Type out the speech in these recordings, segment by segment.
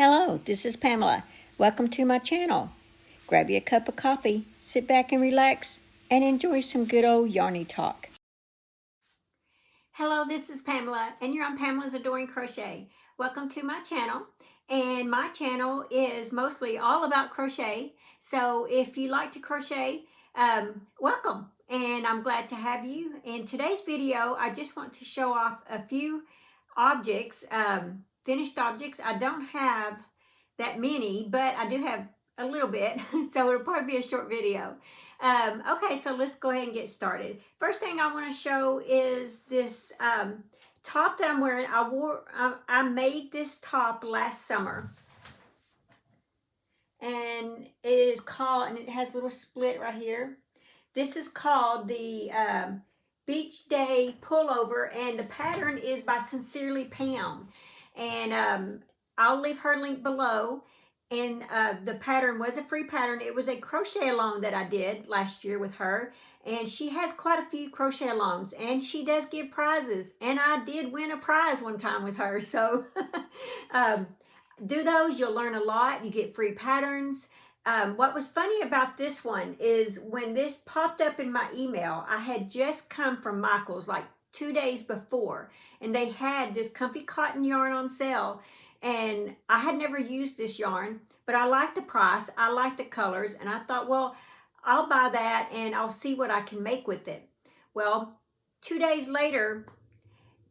Hello, this is Pamela. Welcome to my channel. Grab you a cup of coffee, sit back and relax, and enjoy some good old yarny talk. Hello, this is Pamela, and you're on Pamela's Adoring Crochet. Welcome to my channel, and my channel is mostly all about crochet. So if you like to crochet, welcome, and I'm glad to have you. In today's video, I just want to show off a few objects, finished objects. I don't have that many, but I do have a little bit, so it'll probably be a short video. Okay, so let's go ahead and get started. First thing I want to show is this top that I'm wearing. I made this top last summer, and it is called, and it has a little split right here. This is called the Beach Day Pullover, and the pattern is by Sincerely Pam, and I'll leave her link below. And the pattern was a free pattern. It was a crochet along that I did last year with her, and she has quite a few crochet alongs, and she does give prizes, and I did win a prize one time with her. So do those, you'll learn a lot. You get free patterns. What was funny about this one is when this popped up in my email, I had just come from Michael's like 2 days before, and they had this comfy cotton yarn on sale, and I had never used this yarn, but I liked the price, I liked the colors, and I thought, well, I'll buy that and I'll see what I can make with it. Well, 2 days later,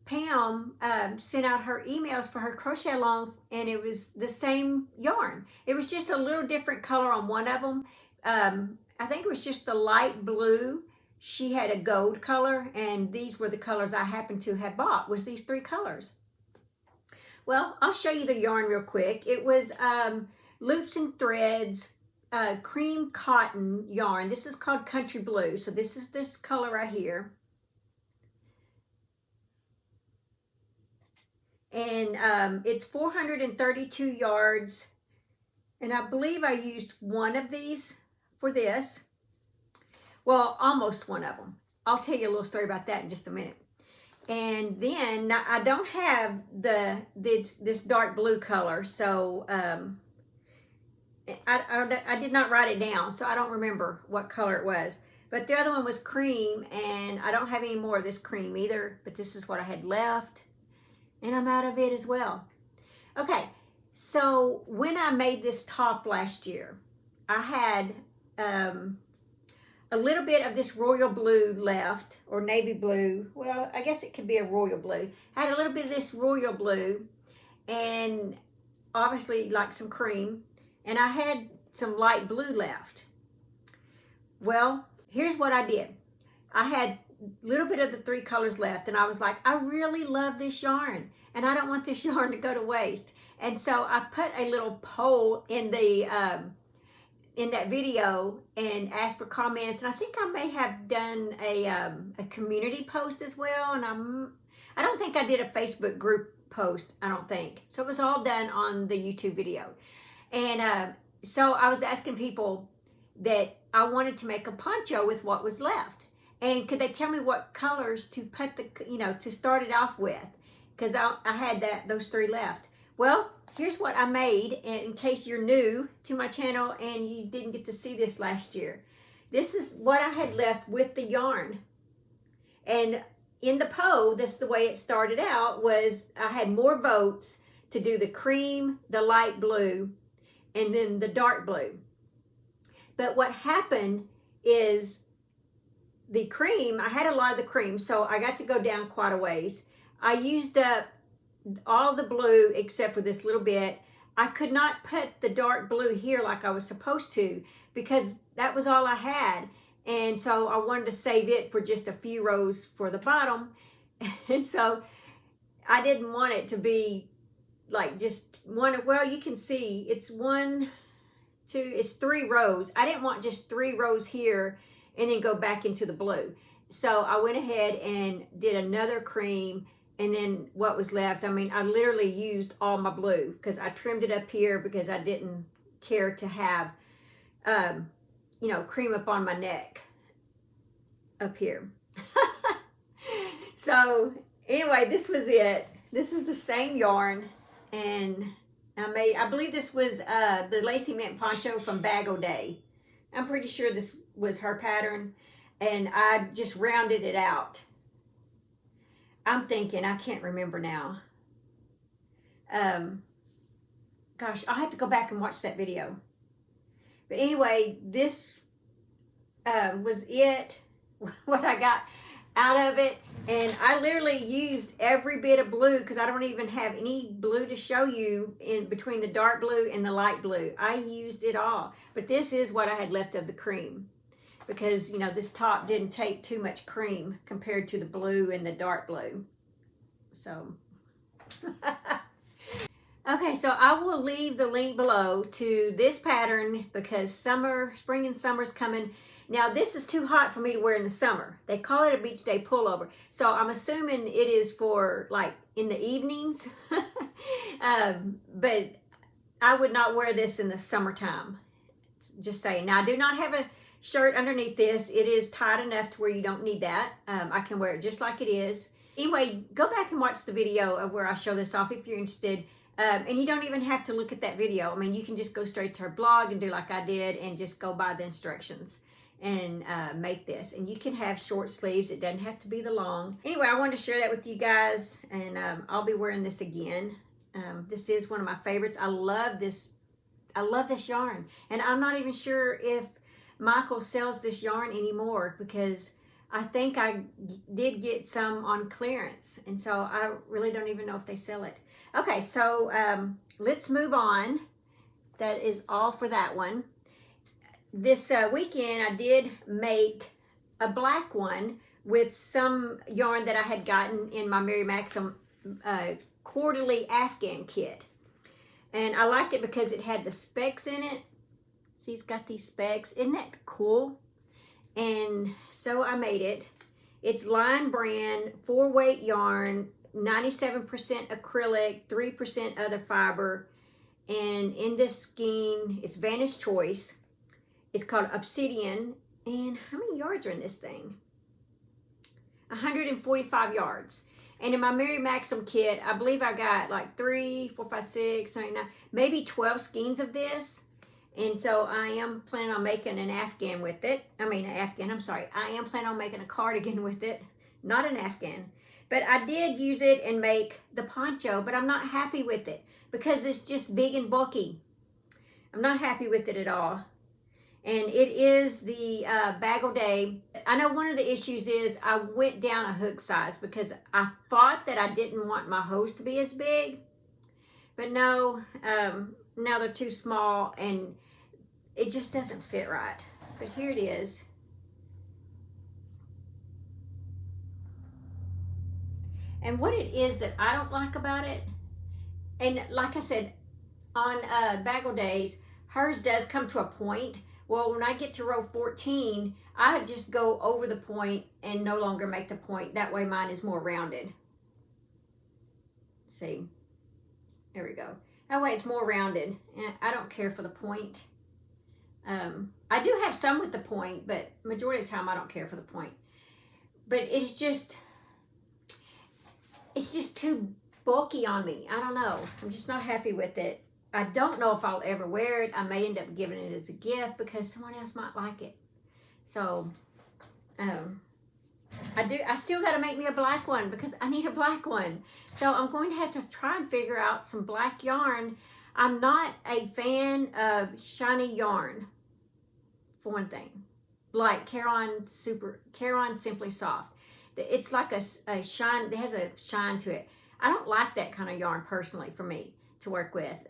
Pam sent out her emails for her crochet along, and it was the same yarn. It was just a little different color on one of them. I think it was just the light blue. She had a gold color, and these were the colors I happened to have bought, was these three colors. Well, I'll show you the yarn real quick. It was loops and threads, cream cotton yarn. This is called Country Blue. So this is this color right here. And it's 432 yards. And I believe I used one of these for this. Well, almost one of them. I'll tell you a little story about that in just a minute. And then now I don't have this dark blue color, so I did not write it down, so I don't remember what color it was. But the other one was cream, and I don't have any more of this cream either, but this is what I had left, and I'm out of it as well. Okay, so when I made this top last year, I had a little bit of this royal blue left, or navy blue. Well, I guess it could be a royal blue. I had a little bit of this royal blue, and obviously like some cream, and I had some light blue left. Well, here's what I did. I had a little bit of the three colors left, and I was like, I really love this yarn, and I don't want this yarn to go to waste. And so I put a little poll in the in that video and asked for comments, and I think I may have done a community post as well, and I don't think I did a Facebook group post, I don't think. So it was all done on the YouTube video. And so I was asking people that I wanted to make a poncho with what was left, and could they tell me what colors to put to start it off with, because I had those three left. Well, here's what I made, in case you're new to my channel and you didn't get to see this last year. This is what I had left with the yarn. And in the poll, that's the way it started out, was I had more votes to do the cream, the light blue, and then the dark blue. But what happened is the cream, I had a lot of the cream, so I got to go down quite a ways. I used up all the blue except for this little bit. I could not put the dark blue here like I was supposed to, because that was all I had, and so I wanted to save it for just a few rows for the bottom. And so I didn't want it to be like just one. Well, you can see it's it's 3 rows. I didn't want just 3 rows here and then go back into the blue. So I went ahead and did another cream, and then what was left, I mean, I literally used all my blue, because I trimmed it up here because I didn't care to have, cream up on my neck up here. So anyway, this was it. This is the same yarn, and I believe this was the Lacy Mint Poncho from Bag O' Day. I'm pretty sure this was her pattern, and I just rounded it out. I'm thinking, I can't remember now. Gosh, I'll have to go back and watch that video. But anyway, this was it, what I got out of it. And I literally used every bit of blue, because I don't even have any blue to show you in between the dark blue and the light blue. I used it all. But this is what I had left of the cream, because, you know, this top didn't take too much cream compared to the blue and the dark blue. So, okay, so I will leave the link below to this pattern, because spring and summer's coming. Now, this is too hot for me to wear in the summer. They call it a beach day pullover. So I'm assuming it is for like in the evenings. But I would not wear this in the summertime. Just saying. Now, I do not have a shirt underneath this. It is tight enough to where you don't need that. I can wear it just like it is. Anyway, go back and watch the video of where I show this off if you're interested. And you don't even have to look at that video. I mean, you can just go straight to her blog and do like I did and just go by the instructions and make this. And you can have short sleeves. It doesn't have to be the long. Anyway, I wanted to share that with you guys, and I'll be wearing this again. This is one of my favorites. I love this yarn. And I'm not even sure if Michael sells this yarn anymore, because I think I did get some on clearance. And so I really don't even know if they sell it. Okay, so let's move on. That is all for that one. This weekend, I did make a black one with some yarn that I had gotten in my Mary Maxim quarterly Afghan kit. And I liked it because it had the specks in it. See, it's got these specks. Isn't that cool? And so I made it. It's Line Brand, 4-weight yarn, 97% acrylic, 3% other fiber. And in this skein, it's Vantage Choice. It's called Obsidian. And how many yards are in this thing? 145 yards. And in my Mary Maxim kit, I believe I got like 3, 4, 5, 6, 7, 8, 9, maybe 12 skeins of this. And so I am planning on making an Afghan with it. I am planning on making a cardigan with it, not an Afghan. But I did use it and make the poncho, but I'm not happy with it because it's just big and bulky. I'm not happy with it at all. And it is the Bag O' Day. I know one of the issues is I went down a hook size because I thought that I didn't want my hose to be as big. But no, now they're too small and it just doesn't fit right. But here it is. And what it is that I don't like about it, and like I said, on Bag O' Days, hers does come to a point. Well, when I get to row 14, I just go over the point and no longer make the point. That way mine is more rounded. See, there we go. That way it's more rounded. And I don't care for the point. I do have some with the point, but majority of the time I don't care for the point. But it's just too bulky on me. I don't know. I'm just not happy with it. I don't know if I'll ever wear it. I may end up giving it as a gift because someone else might like it. So, I still got to make me a black one because I need a black one. So I'm going to have to try and figure out some black yarn. I'm not a fan of shiny yarn, for one thing. Like Caron Simply Soft. It's like a shine, it has a shine to it. I don't like that kind of yarn personally for me to work with.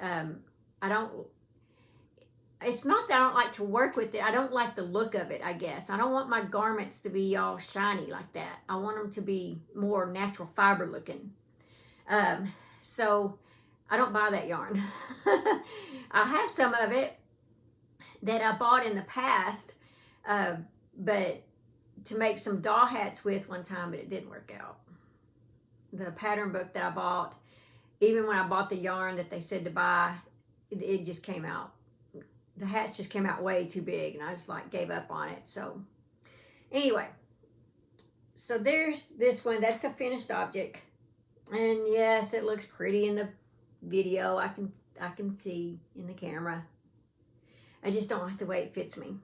It's not that I don't like to work with it. I don't like the look of it, I guess. I don't want my garments to be all shiny like that. I want them to be more natural fiber looking. So I don't buy that yarn. I have some of it that I bought in the past, but to make some doll hats with one time, but it didn't work out. The pattern book that I bought, even when I bought the yarn that they said to buy, it just came out. The hats just came out way too big, and I just like gave up on it. So anyway, so there's this one. That's a finished object. And yes, it looks pretty in the video. I can I can see in the camera. I just don't like the way it fits me.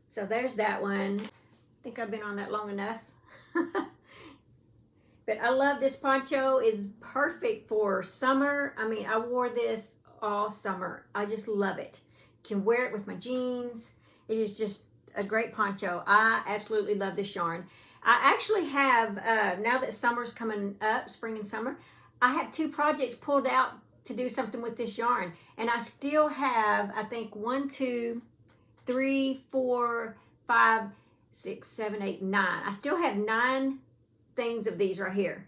So there's that one. I think I've been on that long enough. But I love this poncho. It's perfect for summer. I mean, I wore this all summer. I just love it. Can wear it with my jeans. It is just a great poncho. I absolutely love this yarn. I actually have, now that summer's coming up, spring and summer, I have 2 projects pulled out to do something with this yarn. And I still have, I think, 1, 2, 3, 4, 5, 6, 7, 8, 9. I still have 9 things of these right here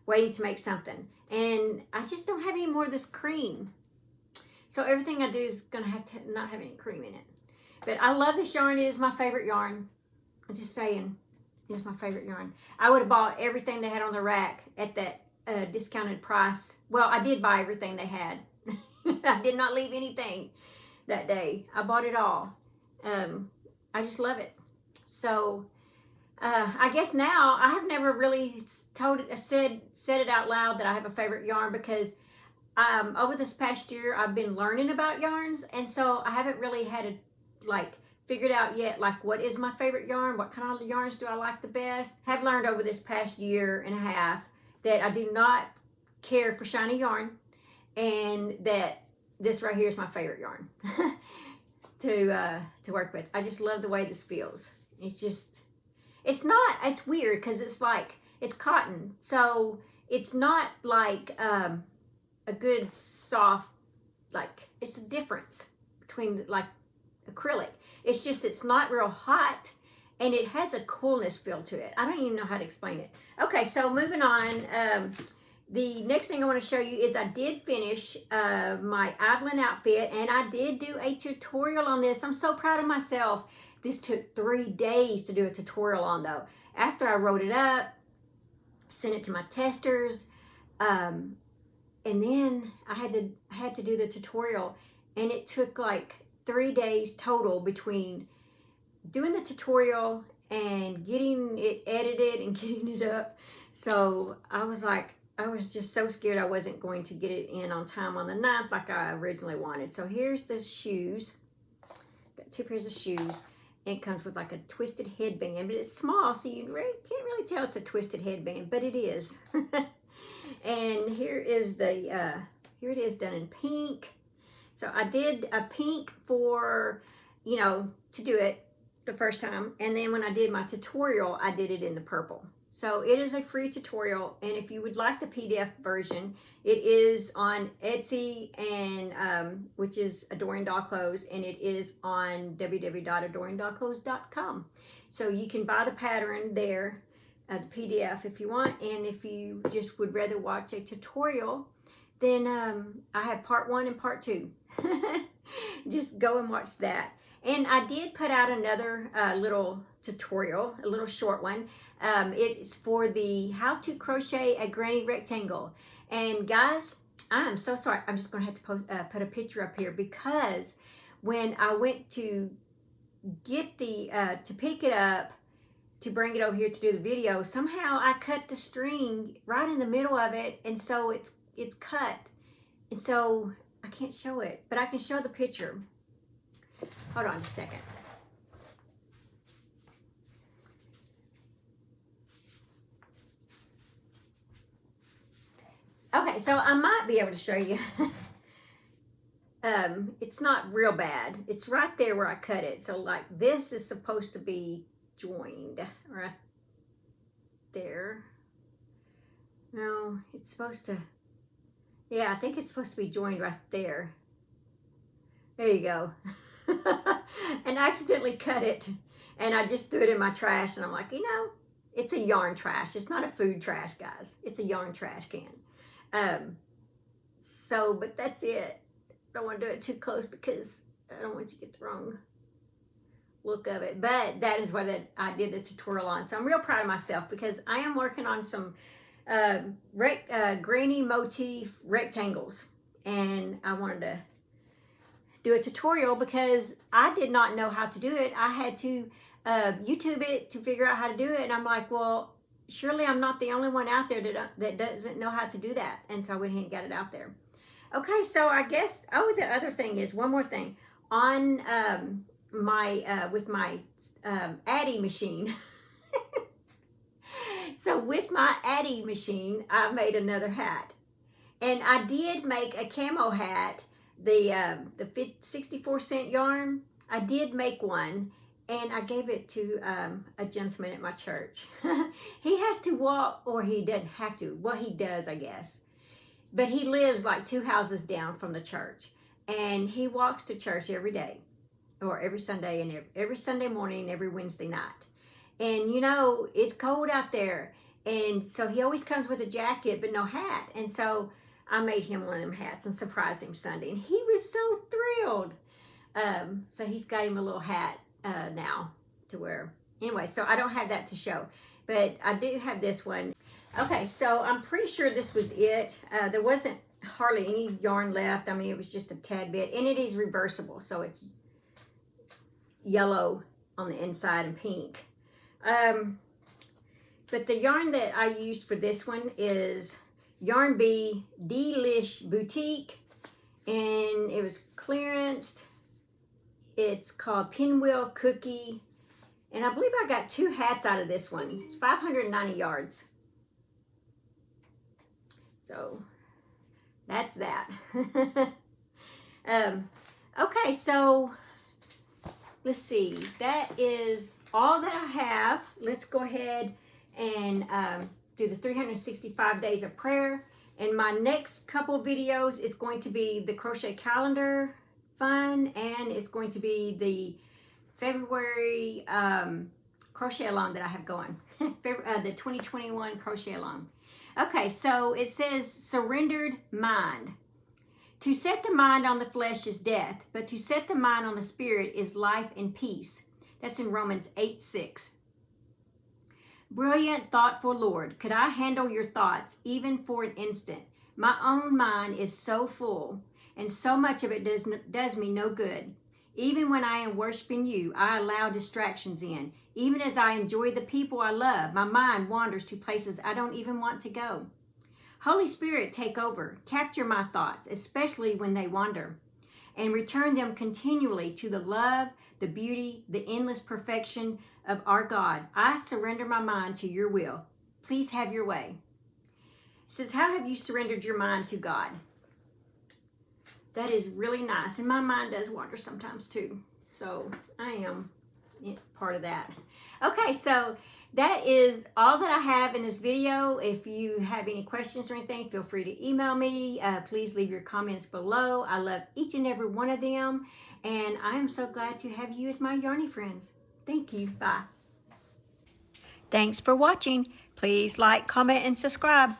waiting to make something, and I just don't have any more of this cream, so everything I do is gonna have to not have any cream in it. But I love this yarn. It is my favorite yarn. I'm just saying, it is my favorite yarn. I would have bought everything they had on the rack at that discounted price. Well, I did buy everything they had. I did not leave anything that day. I bought it all. I just love it. So I guess now I have never really said it out loud that I have a favorite yarn, because over this past year I've been learning about yarns, and so I haven't really had it figured out yet what is my favorite yarn, what kind of yarns do I like the best. I have learned over this past year and a half that I do not care for shiny yarn, and that this right here is my favorite yarn to work with. I just love the way this feels. It's weird because it's cotton, so it's not like a good soft, it's a difference between acrylic. It's not real hot, and it has a coolness feel to it. I don't even know how to explain it. Okay, so moving on, the next thing I want to show you is I did finish my Ivalynn outfit, and I did do a tutorial on this. I'm so proud of myself. This took 3 days to do a tutorial on, though. After I wrote it up, sent it to my testers, and then I had to do the tutorial, and it took 3 days total between doing the tutorial and getting it edited and getting it up. So I was just so scared I wasn't going to get it in on time on the 9th like I originally wanted. So here's the shoes. Got 2 pairs of shoes. It comes with a twisted headband, but it's small, so you can't really tell it's a twisted headband, but it is. And here is here it is done in pink. So I did a pink for, to do it the first time, and then when I did my tutorial, I did it in the purple. So it is a free tutorial, and if you would like the PDF version, it is on Etsy, and which is Adoring Doll Clothes, and it is on www.adoringdollclothes.com. So you can buy the pattern there, the PDF if you want, and if you just would rather watch a tutorial, then I have part 1 and part 2. Just go and watch that. And I did put out another little tutorial, a little short one. It's for the how to crochet a granny rectangle. And guys, I'm so sorry. I'm just going to have to put a picture up here, because when I went to get to pick it up, to bring it over here to do the video, somehow I cut the string right in the middle of it, and so it's cut. And so I can't show it, but I can show the picture. Hold on just a second. Okay, so I might be able to show you. It's not real bad. It's right there where I cut it. So this is supposed to be joined right there. No, it's supposed to, yeah, I think it's supposed to be joined right there. There you go. And I accidentally cut it, and I just threw it in my trash, and I'm like, it's a yarn trash. It's not a food trash, guys. It's a yarn trash can. But that's it. I don't want to do it too close because I don't want you to get the wrong look of it. But that is what I did the tutorial on. So I'm real proud of myself, because I am working on some granny motif rectangles, and I wanted to do a tutorial because I did not know how to do it. I had to YouTube it to figure out how to do it, and I'm like, well, surely I'm not the only one out there that doesn't know how to do that. And so I went ahead and got it out there. Okay, so I guess, oh, the other thing is, one more thing. On with my Addy machine. So with my Addy machine, I made another hat. And I did make a camo hat, the 64-cent yarn. I did make one, and I gave it to a gentleman at my church. He has to walk, or he doesn't have to. Well, he does, I guess. But he lives like 2 houses down from the church. And he walks to church every day, or every Sunday, and every Sunday morning, and every Wednesday night. And you know, it's cold out there. And so he always comes with a jacket, but no hat. And so I made him one of them hats and surprised him Sunday. And he was so thrilled. So he's got him a little hat now to wear. Anyway, so I don't have that to show. But I do have this one. Okay, so I'm pretty sure this was it. There wasn't hardly any yarn left. I mean, it was just a tad bit. And it is reversible, so it's yellow on the inside and pink. But the yarn that I used for this one is Yarn Bee Delish Boutique. And it was clearanced. It's called Pinwheel Cookie. And I believe I got 2 hats out of this one. It's 590 yards. So that's that. Okay, so let's see. That is all that I have. Let's go ahead and do the 365 days of prayer. And my next couple videos is going to be the crochet calendar fun, and it's going to be the February crochet along that I have going. The 2021 crochet along. Okay, so it says surrendered mind. To set the mind on the flesh is death, but to set the mind on the spirit is life and peace. That's in Romans 8:6. Brilliant, thoughtful Lord, could I handle your thoughts even for an instant? My own mind is so full, and so much of it does me no good. Even when I am worshiping you, I allow distractions in. Even as I enjoy the people I love, my mind wanders to places I don't even want to go. Holy Spirit, take over. Capture my thoughts, especially when they wander, and return them continually to the love, the beauty, the endless perfection of our God. I surrender my mind to your will. Please have your way. It says, how have you surrendered your mind to God? That is really nice. And my mind does wander sometimes too. So I am part of that. Okay, so that is all that I have in this video. If you have any questions or anything, feel free to email me. Please leave your comments below. I love each and every one of them. And I am so glad to have you as my yarny friends. Thank you. Bye. Thanks for watching. Please like, comment, and subscribe.